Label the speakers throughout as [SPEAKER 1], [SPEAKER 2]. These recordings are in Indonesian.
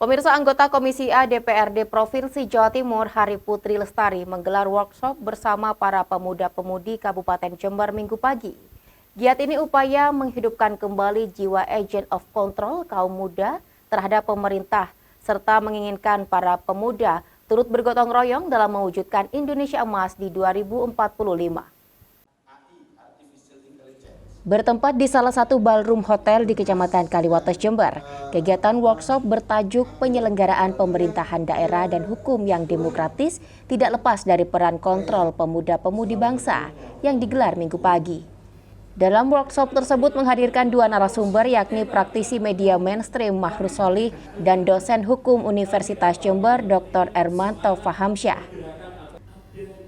[SPEAKER 1] Pemirsa, anggota Komisi A DPRD Provinsi Jawa Timur Hari Putri Lestari menggelar workshop bersama para pemuda-pemudi Kabupaten Jember Minggu pagi. Giat ini upaya menghidupkan kembali jiwa agent of control kaum muda terhadap pemerintah, serta menginginkan para pemuda turut bergotong royong dalam mewujudkan Indonesia Emas di 2045. Bertempat di salah satu ballroom hotel di Kecamatan Kaliwates, Jember, kegiatan workshop bertajuk penyelenggaraan pemerintahan daerah dan hukum yang demokratis tidak lepas dari peran kontrol pemuda-pemudi bangsa yang digelar Minggu pagi. Dalam workshop tersebut menghadirkan dua narasumber, yakni praktisi media mainstream Mahrus Solih dan dosen hukum Universitas Jember Dr. Ermanto Fahamsyah.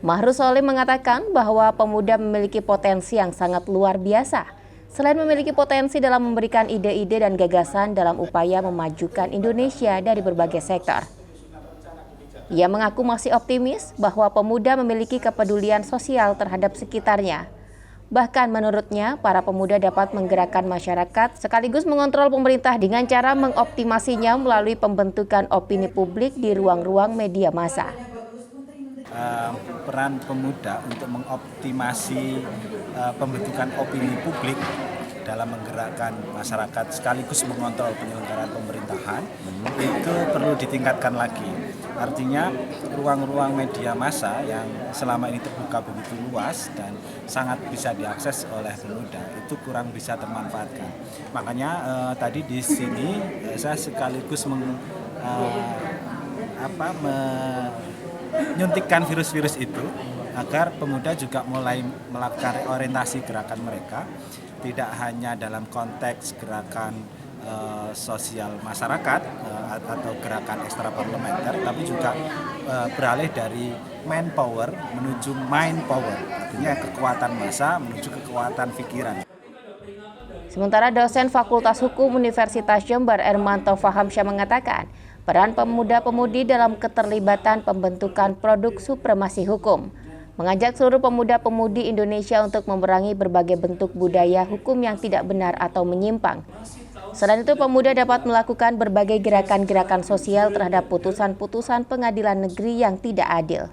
[SPEAKER 1] Mahrus Solih mengatakan bahwa pemuda memiliki potensi yang sangat luar biasa. Selain memiliki potensi dalam memberikan ide-ide dan gagasan dalam upaya memajukan Indonesia dari berbagai sektor. Ia mengaku masih optimis bahwa pemuda memiliki kepedulian sosial terhadap sekitarnya. Bahkan menurutnya, para pemuda dapat menggerakkan masyarakat sekaligus mengontrol pemerintah dengan cara mengoptimasinya melalui pembentukan opini publik di ruang-ruang media massa.
[SPEAKER 2] Peran pemuda untuk mengoptimasi pembentukan opini publik dalam menggerakkan masyarakat sekaligus mengontrol penyelenggaraan pemerintahan itu perlu ditingkatkan lagi. Artinya ruang-ruang media massa yang selama ini terbuka begitu luas dan sangat bisa diakses oleh pemuda itu kurang bisa termanfaatkan. Makanya tadi di sini saya sekaligus menyuntikkan virus-virus itu agar pemuda juga mulai melakukan orientasi gerakan mereka, tidak hanya dalam konteks gerakan sosial masyarakat atau gerakan ekstraparlementer, tapi juga beralih dari manpower menuju mind power, artinya kekuatan massa menuju kekuatan pikiran.
[SPEAKER 1] Sementara dosen Fakultas Hukum Universitas Jember Ermanto Fahamsyah mengatakan, peran pemuda-pemudi dalam keterlibatan pembentukan produk supremasi hukum, mengajak seluruh pemuda-pemudi Indonesia untuk memerangi berbagai bentuk budaya hukum yang tidak benar atau menyimpang. Selain itu, pemuda dapat melakukan berbagai gerakan-gerakan sosial terhadap putusan-putusan pengadilan negeri yang tidak adil.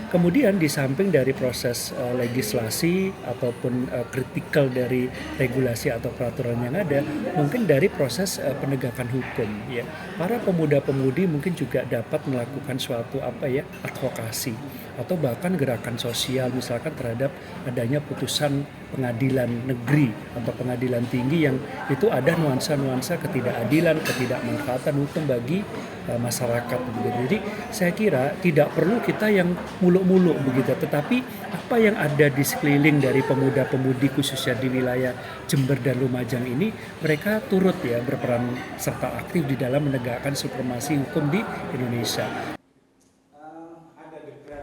[SPEAKER 3] Kemudian di samping dari proses legislasi ataupun kritikal dari regulasi atau peraturan yang ada, mungkin dari proses penegakan hukum, ya. Para pemuda-pemudi mungkin juga dapat melakukan suatu advokasi atau bahkan gerakan sosial, misalkan terhadap adanya putusan pengadilan negeri atau pengadilan tinggi yang itu ada nuansa-nuansa ketidakadilan, ketidakmanfaatan hukum bagi masyarakat. Jadi saya kira tidak perlu kita yang muluk-muluk begitu, tetapi apa yang ada di sekeliling dari pemuda-pemudi khususnya di wilayah Jember dan Lumajang ini, mereka turut berperan serta aktif di dalam menegakkan supremasi hukum di Indonesia.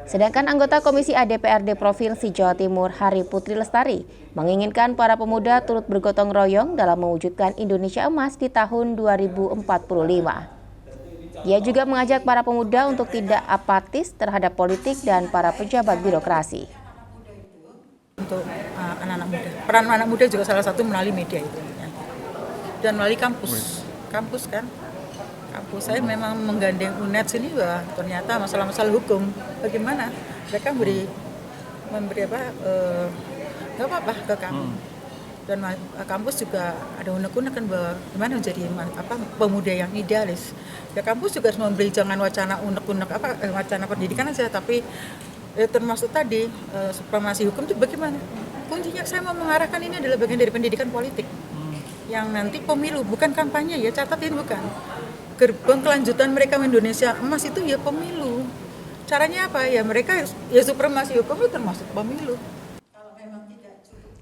[SPEAKER 1] Sedangkan anggota Komisi A DPRD Provinsi Jawa Timur Hari Putri Lestari menginginkan para pemuda turut bergotong royong dalam mewujudkan Indonesia Emas di tahun 2045. Ia juga mengajak para pemuda untuk tidak apatis terhadap politik dan para pejabat birokrasi.
[SPEAKER 4] Untuk anak-anak muda, peran anak muda juga salah satu melalui media itu, dan melalui kampus kan. Kampus saya memang menggandeng UNED sini, bahwa ternyata masalah-masalah hukum bagaimana mereka memberi nggak apa-apa ke kami. Dan kampus juga ada unek-unek kan bahwa gimana menjadi pemuda yang idealis. Ya kampus juga harus memberi, jangan wacana unek-unek wacana pendidikan aja, tapi termasuk tadi supremasi hukum itu bagaimana. Kuncinya saya mau mengarahkan ini adalah bagian dari pendidikan politik yang nanti pemilu, bukan kampanye ya, catatin bukan. Gerbang kelanjutan mereka Indonesia Emas itu ya pemilu. Caranya apa ya, mereka ya supremasi hukum itu termasuk pemilu.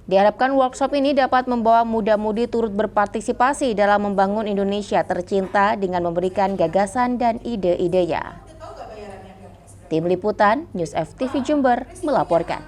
[SPEAKER 1] Diharapkan workshop ini dapat membawa muda-mudi turut berpartisipasi dalam membangun Indonesia tercinta dengan memberikan gagasan dan ide-idenya. Tim Liputan News FTV Jember melaporkan.